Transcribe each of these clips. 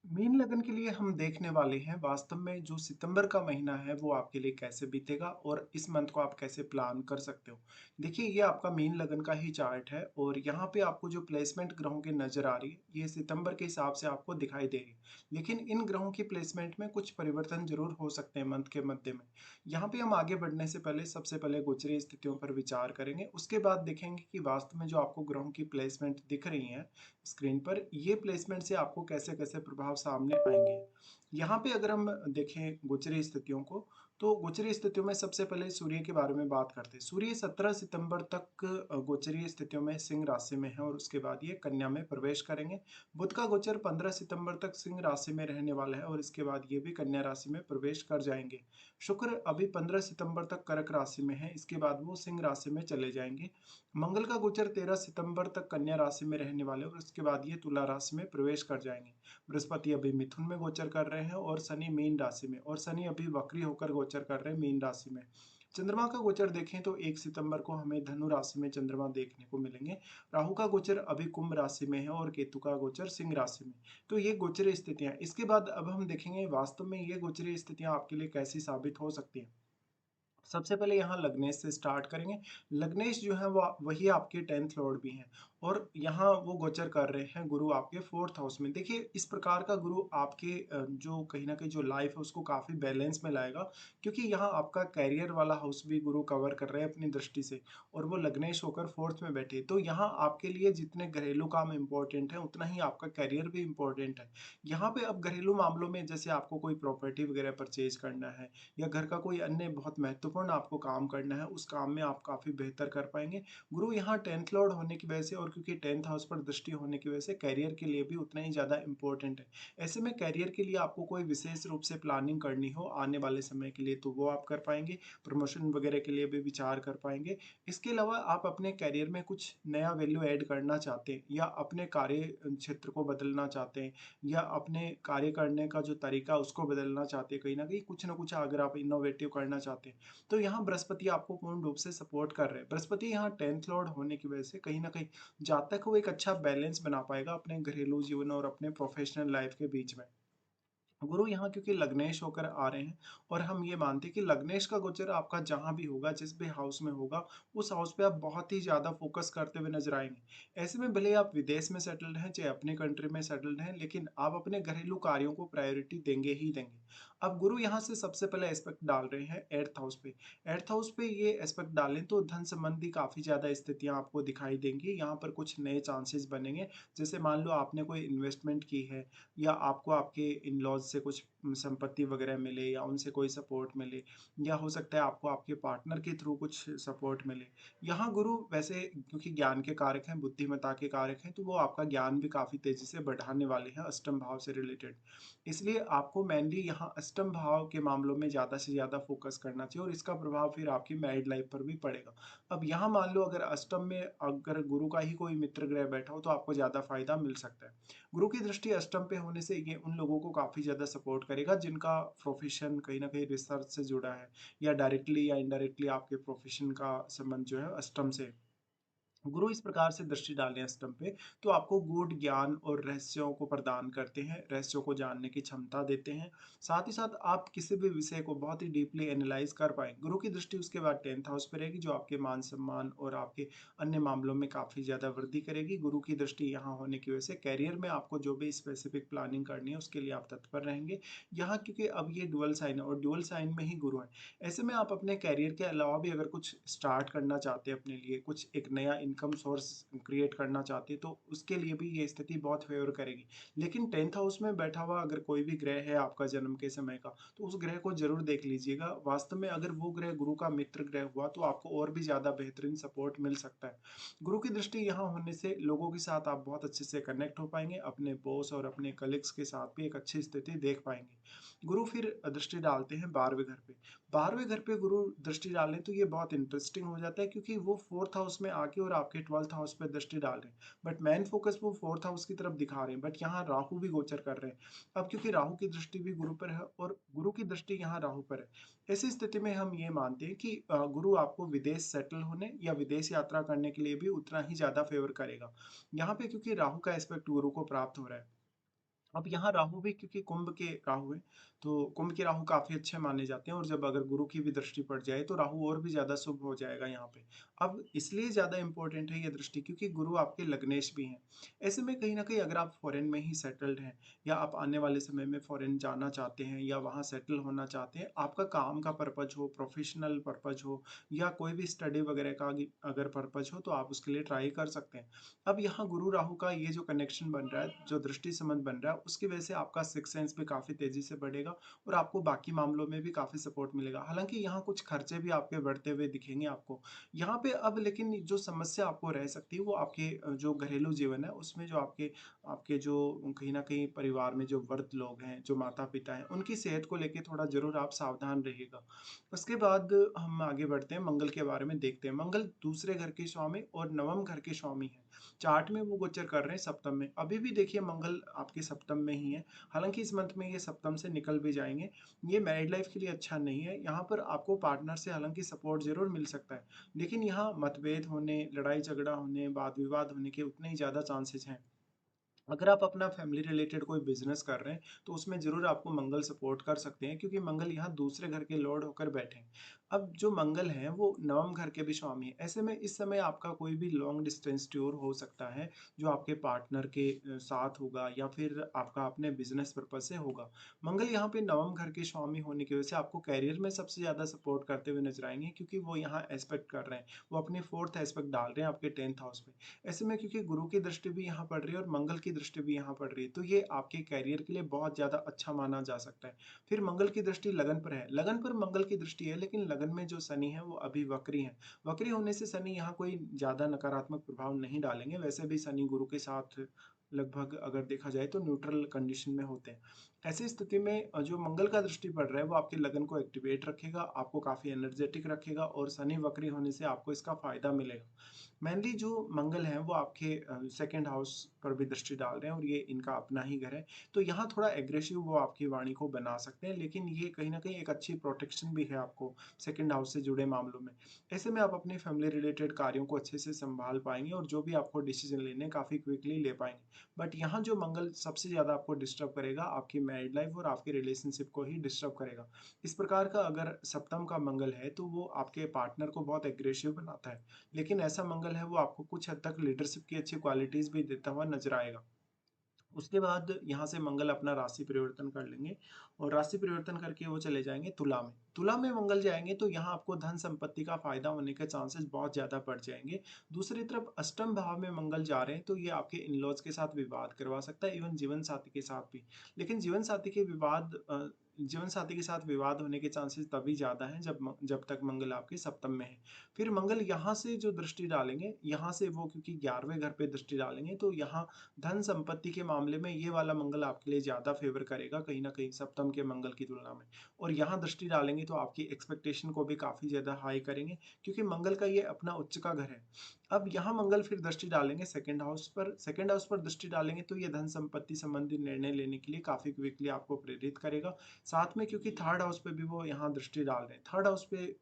Mean लगन के लिए हम देखने वाले हैं वास्तव में जो सितंबर का महीना है वो आपके लिए कैसे बीतेगा और इस मंथ को आप कैसे प्लान कर सकते हो। देखिए ये आपका मीन लगन का ही चार्ट है और यहाँ पे आपको जो प्लेसमेंट ग्रहों की नजर आ रही है ये सितंबर के हिसाब से आपको दिखाई दे रही है। लेकिन इन ग्रहों की प्लेसमेंट में कुछ परिवर्तन जरूर हो सकते हैं मंथ के मध्य में। यहाँ पे हम आगे बढ़ने से पहले सबसे पहले गोचरीय स्थितियों पर विचार करेंगे, उसके बाद देखेंगे कि वास्तव में जो आपको ग्रहों की प्लेसमेंट दिख रही है स्क्रीन पर, ये प्लेसमेंट से आपको कैसे-कैसे प्रभाव सामने आएँगे। यहाँ पे अगर हम देखें गोचरीय स्थितियों को, तो गोचरीय स्थितियों में सबसे पहले सूर्य के बारे में बात करते हैं। सूर्य 17 सितंबर तक गोचरीय स्थितियों में सिंह राशि में है और उसके बाद ये कन्या में प्रवेश करेंगे। बुध का गोचर 15 सितंबर तक सिंह राशि में रहने वाला है और इसके बाद ये भी कन्या राशि में प्रवेश कर जाएँगे। शुक्र अभी 15 सितंबर तक कर्क राशि में है, इसके बाद वो सिंह राशि में चले जाएँगे। मंगल का गोचर 13 सितंबर तक कन्या राशि में रहने वाले और उसके बाद ये तुला राशि में प्रवेश कर जाएंगे। बृहस्पति अभी मिथुन में गोचर कर रहे हैं और शनि मीन राशि में, और शनि अभी वक्री होकर गोचर कर रहे हैं मीन राशि में। चंद्रमा का गोचर देखें तो 1 सितंबर को हमें धनु राशि में चंद्रमा देखने को मिलेंगे। राहु का गोचर अभी कुंभ राशि में है और केतु का गोचर सिंह राशि में। तो ये गोचरीय स्थितियां, इसके बाद अब हम देखेंगे वास्तव में ये गोचरीय स्थितियां आपके लिए कैसी साबित हो सकती हैं। सबसे पहले यहाँ लग्नेश से स्टार्ट करेंगे। लग्नेश जो है वो वही आपके 10th लॉर्ड भी हैं और यहाँ वो गोचर कर रहे हैं गुरु आपके 4th हाउस में। देखिए इस प्रकार का गुरु आपके जो कहीं ना कहीं जो लाइफ है उसको काफी बैलेंस में लाएगा, क्योंकि यहाँ आपका कैरियर वाला हाउस भी गुरु कवर कर रहे हैं अपनी दृष्टि से और वो लग्नेश होकर 4th में बैठे। तो यहाँ आपके लिए जितने घरेलू काम इंपॉर्टेंट है उतना ही आपका कैरियर भी इंपॉर्टेंट है। यहाँ पे अब घरेलू मामलों में जैसे आपको कोई प्रॉपर्टी वगैरह परचेज करना है या घर का कोई अन्य बहुत महत्वपूर्ण आपको काम करना है, उस काम में आप काफ़ी बेहतर कर पाएँगे। गुरु यहाँ 10th लॉर्ड होने की वजह से और क्योंकि 10th हाउस पर दृष्टि होने की वजह से करियर के लिए भी उतना ही ज़्यादा इम्पोर्टेंट है। ऐसे में करियर के लिए आपको कोई विशेष रूप से प्लानिंग करनी हो आने वाले समय के लिए तो वो आप कर पाएँगे, प्रमोशन वगैरह के लिए भी विचार कर पाएँगे। इसके अलावा आप अपने करियर में कुछ नया वैल्यू ऐड करना चाहते हैं या अपने कार्य क्षेत्र को बदलना चाहते हैं या अपने कार्य करने का जो तरीका है उसको बदलना चाहते हैं, कहीं न कहीं कुछ न कुछ अगर आप इनोवेटिव करना चाहते हैं, तो यहाँ बृहस्पति आपको पूर्ण रूप से सपोर्ट कर रहे हैं। बृहस्पति यहाँ 10th लॉर्ड होने की वजह से कहीं न कहीं जातक वो एक अच्छा बैलेंस बना पाएगा अपने घरेलू जीवन और अपने प्रोफेशनल लाइफ के बीच में। गुरु यहाँ क्योंकि लग्नेश होकर आ रहे हैं और हम ये मानते हैं कि लग्नेश का गोचर आपका जहाँ भी होगा, जिस भी हाउस में होगा, उस हाउस पे आप बहुत ही ज़्यादा फोकस करते हुए नजर आएंगे। ऐसे में भले आप विदेश में सेटल्ड हैं चाहे अपने कंट्री में सेटल्ड हैं, लेकिन आप अपने घरेलू कार्यों को प्रायोरिटी देंगे ही देंगे। अब गुरु यहाँ से सबसे पहले एस्पेक्ट डाल रहे हैं 8th हाउस पे। 8th हाउस पे ये एस्पेक्ट डालें तो धन संबंधी काफ़ी ज़्यादा स्थितियाँ आपको दिखाई देंगी। यहाँ पर कुछ नए चांसेस बनेंगे। जैसे मान लो आपने कोई इन्वेस्टमेंट की है या आपको आपके इन-लॉज़ से कुछ संपत्ति वगैरह मिले या उनसे कोई सपोर्ट मिले, या हो सकता है आपको आपके पार्टनर के थ्रू कुछ सपोर्ट मिले। यहाँ गुरु वैसे क्योंकि ज्ञान के कारक हैं, बुद्धिमत्ता के कारक हैं, तो वो आपका ज्ञान भी काफ़ी तेज़ी से बढ़ाने वाले हैं अष्टम भाव से रिलेटेड। इसलिए आपको मेनली यहाँ अष्टम भाव के मामलों में ज़्यादा से ज़्यादा फोकस करना चाहिए और इसका प्रभाव फिर आपकी मैरिड लाइफ पर भी पड़ेगा। अब यहाँ मान लो अगर अष्टम में अगर गुरु का ही कोई मित्र ग्रह बैठा हो तो आपको ज़्यादा फायदा मिल सकता है। गुरु की दृष्टि अष्टम पे होने से ये उन लोगों को काफ़ी ज़्यादा सपोर्ट करेगा जिनका प्रोफेशन कहीं न कहीं रिसर्च से जुड़ा है या डायरेक्टली या इनडायरेक्टली आपके प्रोफेशन का संबंध जो है अष्टम से है। गुरु इस प्रकार से दृष्टि डालें स्तंभ पे तो आपको गूढ़ ज्ञान और रहस्यों को प्रदान करते हैं, रहस्यों को जानने की क्षमता देते हैं। साथ ही साथ आप किसी भी विषय को बहुत ही डीपली एनालाइज कर पाएंगे। गुरु की दृष्टि उसके बाद 10th हाउस पे रहेगी जो आपके मान सम्मान और आपके अन्य मामलों में काफ़ी ज़्यादा वृद्धि करेगी। गुरु की दृष्टि यहाँ होने की वजह से कैरियर में आपको जो भी स्पेसिफिक प्लानिंग करनी है उसके लिए आप तत्पर रहेंगे। यहाँ क्योंकि अब ये डुअल साइन है और डुअल साइन में ही गुरु है, ऐसे में आप अपने करियर के अलावा भी अगर कुछ स्टार्ट करना चाहते हैं अपने लिए, कुछ एक नया इनकम सोर्स क्रिएट करना चाहते हैं, तो उसके लिए भी ये स्थिति बहुत फेवर करेगी। लेकिन 10th हाउस में बैठा हुआ अगर कोई भी ग्रह है आपका जन्म के समय का, तो उस ग्रह को जरूर देख लीजिएगा। वास्तव में अगर वो ग्रह गुरु का मित्र ग्रह हुआ तो आपको और भी ज्यादा बेहतरीन सपोर्ट मिल सकता है। गुरु की दृष्टि यहाँ होने से लोगों के साथ आप बहुत अच्छे से कनेक्ट हो पाएंगे, अपने बॉस और अपने कलीग्स के साथ भी एक अच्छी स्थिति देख पाएंगे। गुरु फिर दृष्टि डालते हैं 12वें घर पे। 12वें घर पे गुरु दृष्टि डालें तो ये बहुत इंटरेस्टिंग हो जाता है, क्योंकि वो 4th हाउस में आके और आपके 12th हाउस पे दृष्टि डाल रहे हैं, बट मेन फोकस वो 4th हाउस की तरफ दिखा रहे हैं। बट यहाँ राहु भी गोचर कर रहे हैं। अब क्योंकि राहु की दृष्टि भी गुरु पर है और गुरु की दृष्टि यहाँ राहु पर है, ऐसी स्थिति में हम ये मानते हैं कि गुरु आपको विदेश सेटल होने या विदेश यात्रा करने के लिए भी उतना ही ज्यादा फेवर करेगा। यहाँ पे क्योंकि राहु का एस्पेक्ट गुरु को प्राप्त हो रहा है अब यहाँ राहु भी क्योंकि कुंभ के राहु हैं, तो कुंभ के राहु काफ़ी अच्छे माने जाते हैं और जब अगर गुरु की भी दृष्टि पड़ जाए तो राहु और भी ज़्यादा शुभ हो जाएगा यहाँ पे। अब इसलिए ज़्यादा इम्पोर्टेंट है ये दृष्टि क्योंकि गुरु आपके लग्नेश भी हैं। ऐसे में कहीं न कहीं अगर आप फ़ॉरेन में ही सेटल्ड हैं या आप आने वाले समय में फ़ॉरेन जाना चाहते हैं या वहाँ सेटल होना चाहते हैं, आपका काम का पर्पज़ हो, प्रोफ़ेशनल पर्पज़ हो या कोई भी स्टडी वगैरह का अगर पर्पज़ हो तो आप उसके लिए ट्राई कर सकते हैं। अब यहाँ गुरु राहु का ये जो कनेक्शन बन रहा है, जो दृष्टि संबंध बन रहा है, उसकी वजह से आपका सिक्स सेंस भी काफ़ी तेज़ी से बढ़ेगा और आपको बाकी मामलों में भी काफ़ी सपोर्ट मिलेगा। हालाँकि यहाँ कुछ खर्चे भी आपके बढ़ते हुए दिखेंगे आपको। यहाँ पे अब लेकिन जो समस्या आपको रह सकती है वो आपके जो घरेलू जीवन है उसमें जो आपके आपके जो कहीं न कहीं परिवार में जो वृद्ध लोग हैं, जो माता-पिता हैं, उनकी सेहत को लेके थोड़ा ज़रूर आप सावधान रहिएगा। उसके बाद हम आगे बढ़ते हैं, मंगल के बारे में देखते हैं। मंगल दूसरे घर के स्वामी और नवम घर के स्वामी हैं। चार्ट में वो गोचर कर रहे हैं सप्तम में। अभी भी देखिए मंगल आपके सप्तम में ही है। हालाँकि इस मंथ में ये सप्तम से निकल भी जाएँगे। ये मैरिड लाइफ़ के लिए अच्छा नहीं है। यहाँ पर आपको पार्टनर से हालाँकि सपोर्ट ज़रूर मिल सकता है। लेकिन यहाँ मतभेद होने, लड़ाई-झगड़ा होने, वाद-विवाद होने के उतने ही ज़्यादा चांसेज़ हैं। अगर आप अपना फैमिली रिलेटेड कोई बिज़नेस कर रहे हैं, तो उसमें ज़रूर आपको मंगल सपोर्ट कर सकते हैं क्योंकि मंगल यहाँ दूसरे घर के लॉर्ड होकर बैठे हैं। अब जो मंगल हैं, वो नवम घर के भी स्वामी हैं। ऐसे में इस समय आपका कोई भी लॉन्ग डिस्टेंस टूर हो सकता है, जो आपके पार्टनर के साथ होगा या फिर आपका अपने बिज़नेस पर्पज़ से होगा। मंगल यहाँ पे नवम घर के स्वामी होने की वजह से आपको करियर में सबसे ज़्यादा सपोर्ट करते हुए नज़र आएँगे क्योंकि वो यहाँ एस्पेक्ट कर रहे हैं। वो अपनी 4th एस्पेक्ट डाल रहे हैं आपके 10th हाउस में। ऐसे में क्योंकि गुरु की दृष्टि भी यहाँ पड़ रही है और मंगल की दृष्टि भी यहाँ पड़ रही है, तो ये आपके करियर के लिए बहुत ज़्यादा अच्छा माना जा सकता है। फिर मंगल की दृष्टि लगन पर है, लगन पर मंगल की दृष्टि है लेकिन लगन में जो शनि है वो अभी वक्री है। वक्री होने से शनि यहाँ कोई ज़्यादा नकारात्मक प्रभाव नहीं डालेंगे, वैसे भी शनि गुरु के साथ लगभग अगर देखा जाए तो न्यूट्रल कंडीशन में होते हैं। ऐसी स्थिति में जो मंगल का दृष्टि पड़ रहा है वो आपके लगन को एक्टिवेट रखेगा, आपको काफ़ी एनर्जेटिक रखेगा और शनि वक्री होने से आपको इसका फ़ायदा मिलेगा। मेनली जो मंगल हैं वो आपके सेकंड हाउस पर भी दृष्टि डाल रहे हैं और ये इनका अपना ही घर है। तो यहाँ थोड़ा एग्रेसिव वो आपकी वाणी को बना सकते हैं लेकिन ये कहीं न कहीं एक अच्छी प्रोटेक्शन भी है आपको सेकंड हाउस से जुड़े मामलों में। ऐसे में आप अपनी फैमिली रिलेटेड कार्यों को अच्छे से सँभाल पाएँगे और जो भी आपको डिसीज़न लेने हैं काफ़ी क्विकली ले पाएँगे। बट यहाँ जो मंगल सबसे ज़्यादा आपको डिस्टर्ब करेगा आपकी मैरिड लाइफ़ और आपकी रिलेशनशिप को ही डिस्टर्ब करेगा। इस प्रकार का अगर सप्तम का मंगल है तो वो आपके पार्टनर को बहुत एग्रेसिव बनाता है। लेकिन ऐसा मंगल है वो आपको कुछ हद तक लीडरशिप की अच्छी क्वालिटीज़ भी देता हुआ नज़र आएगा। उसके बाद यहाँ से मंगल अपना राशि परिवर्तन कर लेंगे और राशि परिवर्तन करके वो चले जाएँगे तुला में। तुला में मंगल जाएँगे तो यहाँ आपको धन संपत्ति का फ़ायदा होने के चांसेस बहुत ज़्यादा बढ़ जाएँगे। दूसरी तरफ अष्टम भाव में मंगल जा रहे हैं तो ये आपके इन-लॉज़ के साथ विवाद करवा सकता है, इवन जीवन साथी के साथ भी। लेकिन जीवन साथी के साथ विवाद होने के चांसेस तभी ज़्यादा हैं जब तक मंगल आपके सप्तम में है। फिर मंगल यहाँ से जो दृष्टि डालेंगे, यहाँ से वो क्योंकि 11वें घर पे दृष्टि डालेंगे तो यहाँ धन संपत्ति के मामले में ये वाला मंगल आपके लिए ज़्यादा फ़ेवर करेगा कहीं न कहीं सप्तम के मंगल की तुलना में। और यहाँ दृष्टि डालेंगे तो आपकी एक्सपेक्टेशन को भी काफ़ी ज़्यादा हाई करेंगे क्योंकि मंगल का ये अपना उच्च का घर है। अब यहाँ मंगल फिर दृष्टि डालेंगे सेकंड हाउस पर दृष्टि डालेंगे तो ये धन संपत्ति संबंधी निर्णय लेने के लिए काफ़ी क्विकली आपको प्रेरित करेगा। साथ में क्योंकि थर्ड हाउस पे भी वो यहाँ दृष्टि डाल रहे हैं। थर्ड हाउस पे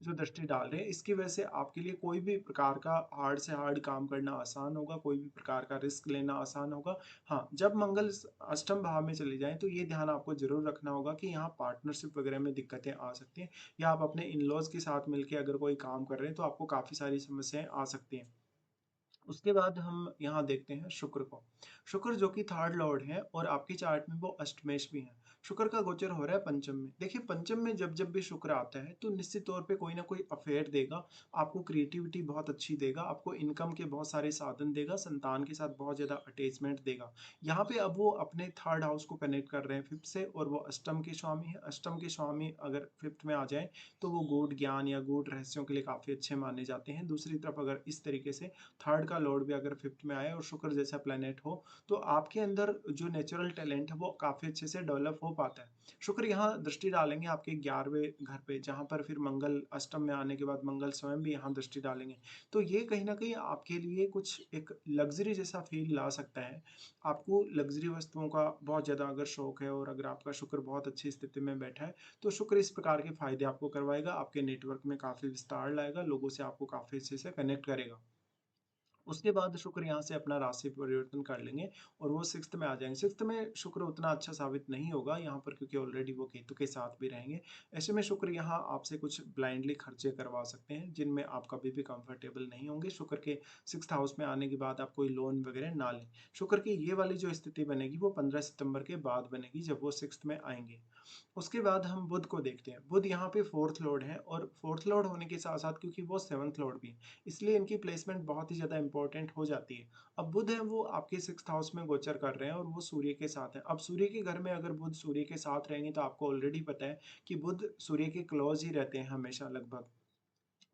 जो दृष्टि डाल रहे हैं, इसकी वजह से आपके लिए कोई भी प्रकार का हार्ड से हार्ड काम करना आसान होगा, कोई भी प्रकार का रिस्क लेना आसान होगा। हाँ, जब मंगल अष्टम भाव में चले जाएँ, तो ये ध्यान आपको ज़रूर रखना होगा कि यहाँ पार्टनरशिप वगैरह में दिक्कतें आ सकती हैं या आप अपने इन-लॉज़ के साथ मिलके अगर कोई काम कर रहे हैं, तो आपको काफ़ी सारी समस्याएँ आ सकती हैं। उसके बाद हम यहाँ देखते हैं शुक्र को। शुक्र जो कि थर्ड लॉर्ड है और आपकी चार्ट में वो अष्टमेश भी हैं। शुक्र का गोचर हो रहा है पंचम में। देखिए पंचम में जब भी शुक्र आता है तो निश्चित तौर पे कोई ना कोई अफेयर देगा, आपको क्रिएटिविटी बहुत अच्छी देगा, आपको इनकम के बहुत सारे साधन देगा, संतान के साथ बहुत ज़्यादा अटैचमेंट देगा। यहाँ पे अब वो अपने थर्ड हाउस को कनेक्ट कर रहे हैं 5th से और वो अष्टम के स्वामी हैं। अष्टम के स्वामी अगर 5th में आ जाएँ तो वो गूढ़ ज्ञान या गूढ़ रहस्यों के लिए काफ़ी अच्छे माने जाते हैं। दूसरी तरफ अगर इस तरीके से थर्ड का लॉर्ड भी अगर 5th में आए और शुक्र जैसा प्लैनेट हो, तो आपके अंदर जो नेचुरल टैलेंट है वो काफ़ी अच्छे से डेवलप हो पाता है। शुक्र यहाँ दृष्टि डालेंगे आपके 11वें घर पे, जहाँ पर फिर मंगल अष्टम में आने के बाद मंगल स्वयं भी यहाँ दृष्टि डालेंगे। तो ये कहीं न कहीं आपके लिए कुछ एक लग्ज़री जैसा फ़ील ला सकता है। आपको लग्ज़री वस्तुओं का बहुत ज़्यादा अगर शौक है और अगर आपका शुक्र बहुत अच्छी स्थिति में बैठा है, तो शुक्र इस प्रकार के फ़ायदे आपको करवाएगा, आपके नेटवर्क में काफ़ी विस्तार लाएगा, लोगों से आपको काफ़ी अच्छे से कनेक्ट करेगा। उसके बाद शुक्र यहाँ से अपना राशि परिवर्तन कर लेंगे और वो 6th में आ जाएँगे। 6th में शुक्र उतना अच्छा साबित नहीं होगा यहाँ पर, क्योंकि ऑलरेडी वो केतु के साथ भी रहेंगे। ऐसे में शुक्र यहाँ आपसे कुछ ब्लाइंडली खर्चे करवा सकते हैं, जिनमें आप कभी भी कंफर्टेबल नहीं होंगे। शुक्र के 6th हाउस में आने के बाद आप कोई लोन वगैरह ना लें। शुक्र की ये वाली जो स्थिति बनेगी वो 15 सितंबर के बाद बनेगी, जब वो 6th में आएँगे। उसके बाद हम बुध को देखते हैं। बुध यहाँ पे 4th लॉर्ड है और 4th लॉर्ड होने के साथ-साथ क्योंकि वो 7th लॉर्ड भी है, इसलिए इनकी प्लेसमेंट बहुत ही ज़्यादा इम्पोर्टेंट हो जाती है। अब बुध है वो आपके 6th हाउस में गोचर कर रहे हैं और वो सूर्य के साथ हैं। अब सूर्य के घर में अगर बुध सूर्य के साथ रहेंगे तो आपको ऑलरेडी पता है कि बुध सूर्य के क्लोज़ ही रहते हैं हमेशा लगभग।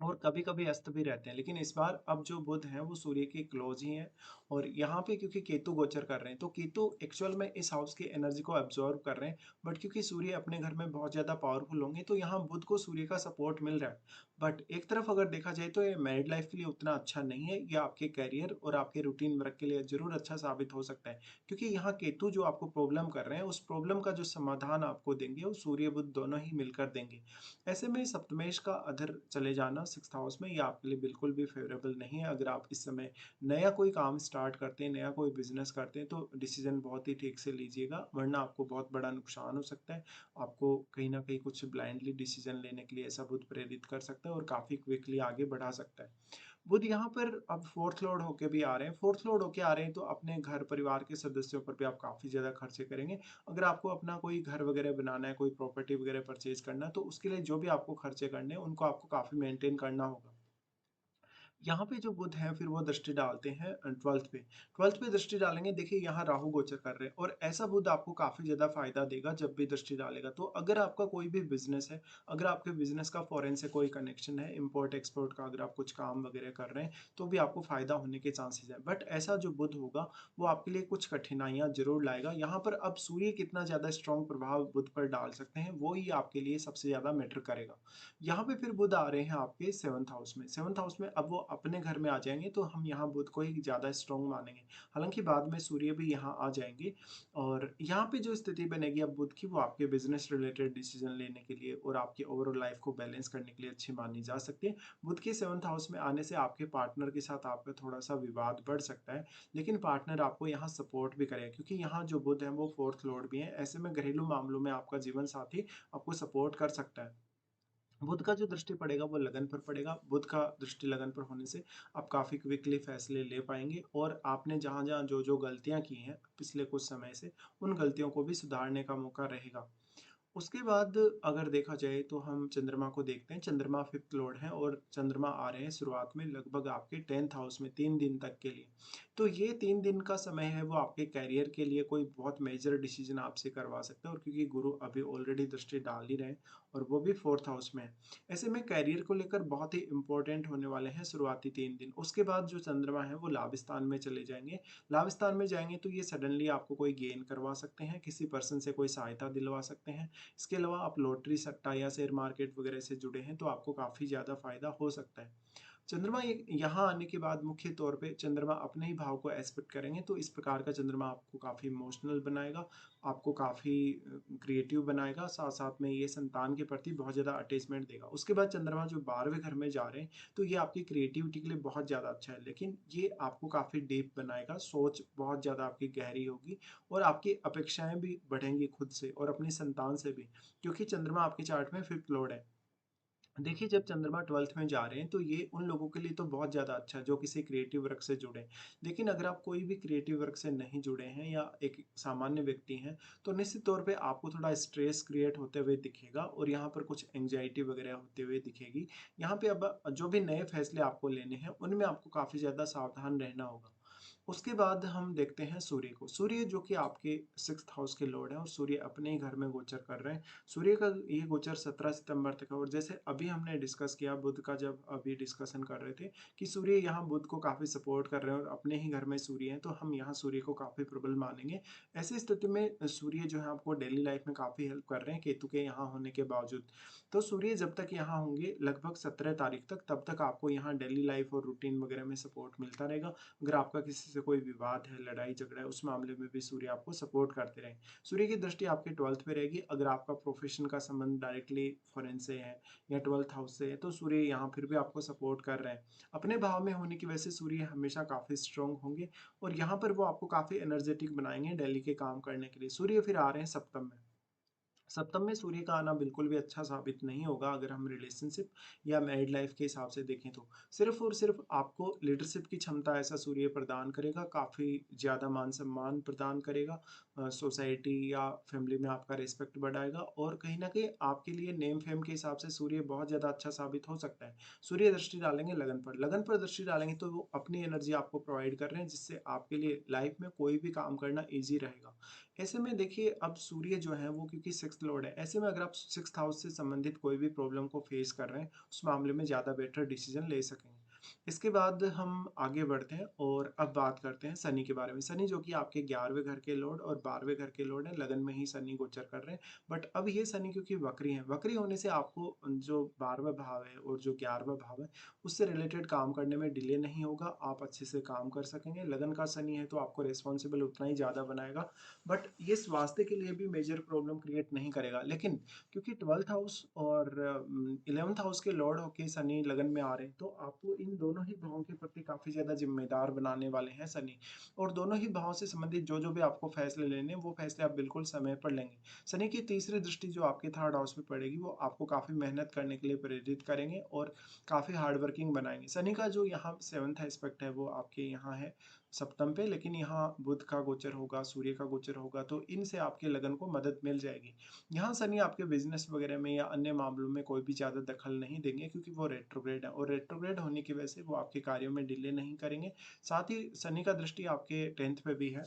और कभी-कभी अस्त भी रहते हैं, लेकिन इस बार अब जो बुध हैं वो सूर्य के क्लोज ही हैं और यहाँ पे क्योंकि केतु गोचर कर रहे हैं, तो केतु एक्चुअल में इस हाउस की एनर्जी को एब्जॉर्ब कर रहे हैं, बट क्योंकि सूर्य अपने घर में बहुत ज़्यादा पावरफुल होंगे तो यहाँ बुध को सूर्य का सपोर्ट मिल रहा है। बट एक तरफ अगर देखा जाए तो ये मैरिड लाइफ के लिए उतना अच्छा नहीं है, ये आपके करियर और आपके रूटीन वर्क के लिए ज़रूर अच्छा साबित हो सकता है, क्योंकि यहाँ केतु जो आपको प्रॉब्लम कर रहे हैं, उस प्रॉब्लम का जो समाधान आपको देंगे वो सूर्य बुध दोनों ही मिलकर देंगे। ऐसे में सप्तमेश का अधर चले जाना 6th हाउस में, ये आपके लिए बिल्कुल भी फेवरेबल नहीं है। अगर आप इस समय नया कोई काम स्टार्ट करते हैं, नया कोई बिज़नेस करते हैं, तो डिसीज़न बहुत ही ठीक से लीजिएगा, वरना आपको बहुत बड़ा नुकसान हो सकता है। आपको कहीं न कहीं कुछ ब्लाइंडली डिसीज़न लेने के लिए ऐसा बुध प्रेरित कर सकता है और काफ़ी क्विकली आगे बढ़ा सकता है। बुध यहाँ पर अब 4th लॉर्ड होके भी आ रहे हैं। 4th लॉर्ड होके आ रहे हैं तो अपने घर परिवार के सदस्यों पर भी आप काफ़ी ज़्यादा खर्चे करेंगे। अगर आपको अपना कोई घर वगैरह बनाना है, कोई प्रॉपर्टी वगैरह परचेज़ करना है, तो उसके लिए जो भी आपको खर्चे करने हैं, उनको आपको काफ़ी मेंटेन करना होगा। यहाँ पे जो बुध हैं फिर वो दृष्टि डालते हैं 12th पे। 12th पे दृष्टि डालेंगे, देखिए यहाँ राहु गोचर कर रहे हैं और ऐसा बुध आपको काफ़ी ज़्यादा फ़ायदा देगा जब भी दृष्टि डालेगा। तो अगर आपका कोई भी बिज़नेस है, अगर आपके बिज़नेस का फ़ॉरेन से कोई कनेक्शन है, इम्पोर्ट-एक्सपोर्ट का अगर आप कुछ काम वगैरह कर रहे हैं, तो भी आपको फ़ायदा होने के चांसेज़ हैं। बट ऐसा जो बुध होगा, वो आपके लिए कुछ कठिनाइयाँ ज़रूर लाएगा। यहाँ पर अब सूर्य कितना ज़्यादा स्ट्रॉन्ग प्रभाव बुध पर डाल सकते हैं, वो ही आपके लिए सबसे ज़्यादा मैटर करेगा। यहाँ पे फिर बुध आ रहे हैं आपके 7th हाउस में। 7th हाउस में अब वो अपने घर में आ जाएँगे, तो हम यहाँ बुध को ही ज़्यादा स्ट्रॉन्ग मानेंगे। हालाँकि बाद में सूर्य भी यहाँ आ जाएँगे और यहाँ पे जो स्थिति बनेगी अब बुध की, वो आपके बिज़नेस रिलेटेड डिसीज़न लेने के लिए और आपकी ओवरऑल लाइफ़ को बैलेंस करने के लिए अच्छी मानी जा सकती है। बुध के 7th हाउस में आने से आपके पार्टनर के साथ आपका थोड़ा-सा विवाद बढ़ सकता है, लेकिन पार्टनर आपको यहाँ सपोर्ट भी करेगा, क्योंकि यहाँ जो बुध है वो 4th लॉर्ड भी हैं। ऐसे में घरेलू मामलों में आपका जीवन साथी आपको सपोर्ट कर सकता है। बुध का जो दृष्टि पड़ेगा वो लगन पर पड़ेगा। बुध का दृष्टि लगन पर होने से आप काफ़ी क्विकली फैसले ले पाएँगे और आपने जहाँ-जहाँ, जो-जो गलतियाँ की हैं पिछले कुछ समय से, उन गलतियों को भी सुधारने का मौका रहेगा। उसके बाद अगर देखा जाए तो हम चंद्रमा को देखते हैं। चंद्रमा 5th लॉर्ड है और चंद्रमा आ रहे हैं शुरुआत में लगभग आपके 10th हाउस में 3 दिन तक के लिए। तो ये 3 दिन का समय है वो आपके करियर के लिए कोई बहुत मेजर डिसीज़न आपसे करवा सकता है, और क्योंकि गुरु अभी ऑलरेडी दृष्टि डाल ही रहे हैं और वो भी 4th हाउस में है। ऐसे में करियर को लेकर बहुत ही इम्पोर्टेंट होने वाले हैं शुरुआती 3 दिन। उसके बाद जो चंद्रमा है वो लाभ स्थान में चले जाएँगे। लाभ स्थान में जाएँगे तो ये सडनली आपको कोई गेन करवा सकते हैं, किसी पर्सन से कोई सहायता दिलवा सकते हैं। इसके अलावा आप लॉटरी, सट्टा या शेयर मार्केट वगैरह से जुड़े हैं तो आपको काफ़ी ज़्यादा फ़ायदा हो सकता है। चंद्रमा ये यहाँ आने के बाद मुख्य तौर पे चंद्रमा अपने ही भाव को एस्पेक्ट करेंगे, तो इस प्रकार का चंद्रमा आपको काफ़ी इमोशनल बनाएगा, आपको काफ़ी क्रिएटिव बनाएगा, साथ-साथ में ये संतान के प्रति बहुत ज़्यादा अटैचमेंट देगा। उसके बाद चंद्रमा जो 12वें घर में जा रहे हैं, तो ये आपकी क्रिएटिविटी के लिए बहुत ज़्यादा अच्छा है, लेकिन ये आपको काफ़ी डीप बनाएगा, सोच बहुत ज़्यादा आपकी गहरी होगी और आपकी अपेक्षाएँ भी बढ़ेंगी खुद से और अपनी संतान से भी, क्योंकि चंद्रमा आपके चार्ट में 5th लॉर्ड है। देखिए, जब चंद्रमा 12th में जा रहे हैं तो ये उन लोगों के लिए तो बहुत ज़्यादा अच्छा है जो किसी क्रिएटिव वर्क से जुड़े हैं। लेकिन अगर आप कोई भी क्रिएटिव वर्क से नहीं जुड़े हैं या एक सामान्य व्यक्ति हैं, तो निश्चित तौर पे आपको थोड़ा स्ट्रेस क्रिएट होते हुए दिखेगा और यहाँ पर कुछ एंग्जायटी वगैरह होते हुए दिखेगी। यहाँ पे अब जो भी नए फैसले आपको लेने हैं, उनमें आपको काफ़ी ज़्यादा सावधान रहना होगा। उसके बाद हम देखते हैं सूर्य को। सूर्य जो कि आपके 6th हाउस के लॉर्ड हैं और सूर्य अपने ही घर में गोचर कर रहे हैं। सूर्य का ये गोचर 17 सितंबर तक है और जैसे अभी हमने डिस्कस किया बुध का, जब अभी डिस्कशन कर रहे थे कि सूर्य यहाँ बुध को काफ़ी सपोर्ट कर रहे हैं और अपने ही घर में सूर्य हैं, तो हम यहाँ सूर्य को काफ़ी प्रबल मानेंगे। ऐसी स्थिति में सूर्य जो है आपको डेली लाइफ में काफ़ी हेल्प कर रहे हैं केतु के यहाँ होने के बावजूद। तो सूर्य जब तक यहाँ होंगे लगभग 17 तारीख तक, तब तक आपको यहाँ डेली लाइफ और रूटीन वगैरह में सपोर्ट मिलता रहेगा। अगर आपका किसी से कोई विवाद है, लड़ाई-झगड़ा है, उस मामले में भी सूर्य आपको सपोर्ट करते रहें। सूर्य की दृष्टि आपके 12th पे रहेगी, अगर आपका प्रोफ़ेशन का संबंध डायरेक्टली फ़ॉरेन से है या 12th हाउस से है, तो सूर्य यहाँ फिर भी आपको सपोर्ट कर रहे हैं। अपने भाव में होने की वजह से सूर्य हमेशा काफ़ी स्ट्रॉन्ग होंगे और यहाँ पर वो आपको काफ़ी एनर्जेटिक बनाएँगे डेली के काम करने के लिए। सूर्य फिर आ रहे हैं सप्तम में। सप्तम में सूर्य का आना बिल्कुल भी अच्छा साबित नहीं होगा अगर हम रिलेशनशिप या मैरिड लाइफ के हिसाब से देखें तो। सिर्फ़ और सिर्फ़ आपको लीडरशिप की क्षमता ऐसा सूर्य प्रदान करेगा, काफ़ी ज़्यादा मान-सम्मान प्रदान करेगा, सोसाइटी या फैमिली में आपका रिस्पेक्ट बढ़ाएगा और कहीं न कहीं आपके लिए नेम-फेम के हिसाब से सूर्य बहुत ज़्यादा अच्छा साबित हो सकता है। सूर्य दृष्टि डालेंगे लगन पर दृष्टि डालेंगे तो वो अपनी एनर्जी आपको प्रोवाइड कर रहे हैं जिससे आपके लिए लाइफ़ में कोई भी काम करना ईज़ी रहेगा। ऐसे में देखिए अब सूर्य जो है वो क्योंकि 6th लॉर्ड है, ऐसे में अगर आप 6th हाउस से संबंधित कोई भी प्रॉब्लम को फेस कर रहे हैं, उस मामले में ज़्यादा बेटर डिसीजन ले सकेंगे। इसके बाद हम आगे बढ़ते हैं और अब बात करते हैं शनि के बारे में। शनि जो कि आपके 11वें घर के लॉर्ड और 12वें घर के लॉर्ड हैं, लगन में ही शनि गोचर कर रहे हैं। बट अब ये शनि क्योंकि वक्री हैं, वक्री होने से आपको जो 12वाँ भाव है और जो 11वाँ भाव है, उससे रिलेटेड काम करने में डिले नहीं होगा, आप अच्छे से काम कर सकेंगे। लगन का शनि है तो आपको रिस्पॉन्सिबल उतना ही ज़्यादा बनाएगा। बट ये स्वास्थ्य के लिए भी मेजर प्रॉब्लम क्रिएट नहीं करेगा। लेकिन क्योंकि 12th हाउस और 11th हाउस के लॉर्ड होके शनि लगन में आ रहे हैं, तो आपको इन दोनों ही भावों के प्रति काफ़ी ज़्यादा ज़िम्मेदार बनाने वाले हैं शनि। और दोनों ही भावों से संबंधित जो-जो भी आपको फैसले लेने हैं, वो फैसले आप बिल्कुल समय पर लेंगे। शनि की तीसरी दृष्टि जो आपके 3rd हाउस में पड़ेगी, वो आपको काफ़ी मेहनत करने के लिए प्रेरित करेंगे और काफ़ी हार्ड वर्किंग बनाएँगे। शनि का जो यहाँ 7th एस्पेक्ट है, वो आपके यहाँ है सप्तम पे, लेकिन यहाँ बुध का गोचर होगा, सूर्य का गोचर होगा, तो इनसे आपके लगन को मदद मिल जाएगी। यहाँ शनि आपके बिज़नेस वगैरह में या अन्य मामलों में कोई भी ज़्यादा दखल नहीं देंगे क्योंकि वो रेट्रोग्रेड है और रेट्रोग्रेड होने की वजह से वो आपके कार्यों में डिले नहीं करेंगे। साथ ही शनि का दृष्टि आपके 10th पे भी है।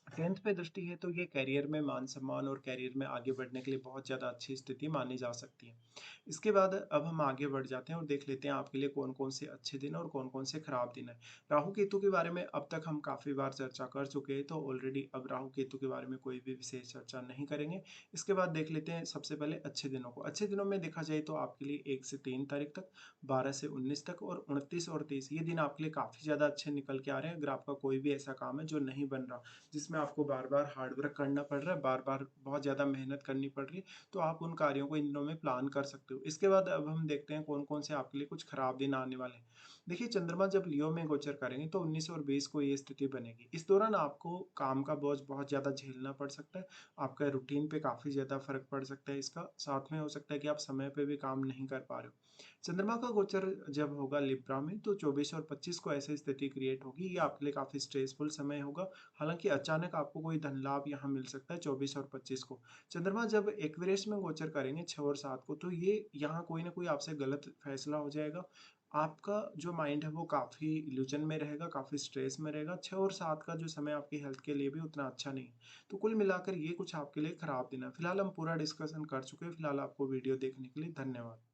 10th पे दृष्टि है तो ये करियर में मान-सम्मान और करियर में आगे बढ़ने के लिए बहुत ज़्यादा अच्छी स्थिति मानी जा सकती है। इसके बाद अब हम आगे बढ़ जाते हैं और देख लेते हैं आपके लिए कौन-कौन से अच्छे दिन और कौन-कौन से खराब दिन हैं। राहु-केतु के बारे में अब तक हम काफ़ी बार चर्चा कर चुके हैं, तो ऑलरेडी अब राहु-केतु के बारे में कोई भी विशेष चर्चा नहीं करेंगे। इसके बाद देख लेते हैं सबसे पहले अच्छे दिनों को। अच्छे दिनों में देखा जाए तो आपके लिए 1 से 3 तारीख तक, 12 से 19 तक और 29 और 30 ये दिन आपके लिए काफ़ी ज़्यादा अच्छे निकल के आ रहे हैं। अगर आपका कोई भी ऐसा काम है जो नहीं बन रहा, जिसमें आपको बार-बार हार्ड वर्क करना पड़ रहा है, बार-बार बहुत ज़्यादा मेहनत करनी पड़ रही है, तो आप उन कार्यों को इन दिनों में प्लान कर सकते हो। इसके बाद अब हम देखते हैं कौन-कौन से आपके लिए कुछ खराब दिन आने वाले हैं। देखिए चंद्रमा जब लियो में गोचर करेंगे तो 19 और 20 को ये स्थिति बनेगी। इस दौरान आपको काम का बोझ बहुत ज़्यादा झेलना पड़ सकता है। आपका रूटीन पे काफ़ी ज़्यादा फ़र्क पड़ सकता है इसका। साथ में हो सकता है कि आप समय पे भी काम नहीं कर पा रहे हो। चंद्रमा का गोचर जब होगा लिब्रा में तो 24 और 25 को ऐसी स्थिति क्रिएट होगी। ये आपके लिए काफ़ी स्ट्रेसफुल समय होगा। हालाँकि अचानक आपको कोई धन लाभ यहाँ मिल सकता है 24 और 25 को। चंद्रमा जब एक्वेरियस में गोचर करेंगे 6 और 7 को, तो ये यहाँ कोई न कोई आपसे गलत फैसला हो जाएगा। आपका जो माइंड है वो काफ़ी इल्यूजन में रहेगा, काफ़ी स्ट्रेस में रहेगा। 6 और 7 का जो समय आपकी हेल्थ के लिए भी उतना अच्छा नहीं है। तो कुल मिलाकर ये कुछ आपके लिए खराब दिन है। फिलहाल हम पूरा डिस्कशन कर चुके हैं। फिलहाल आपको वीडियो देखने के लिए धन्यवाद।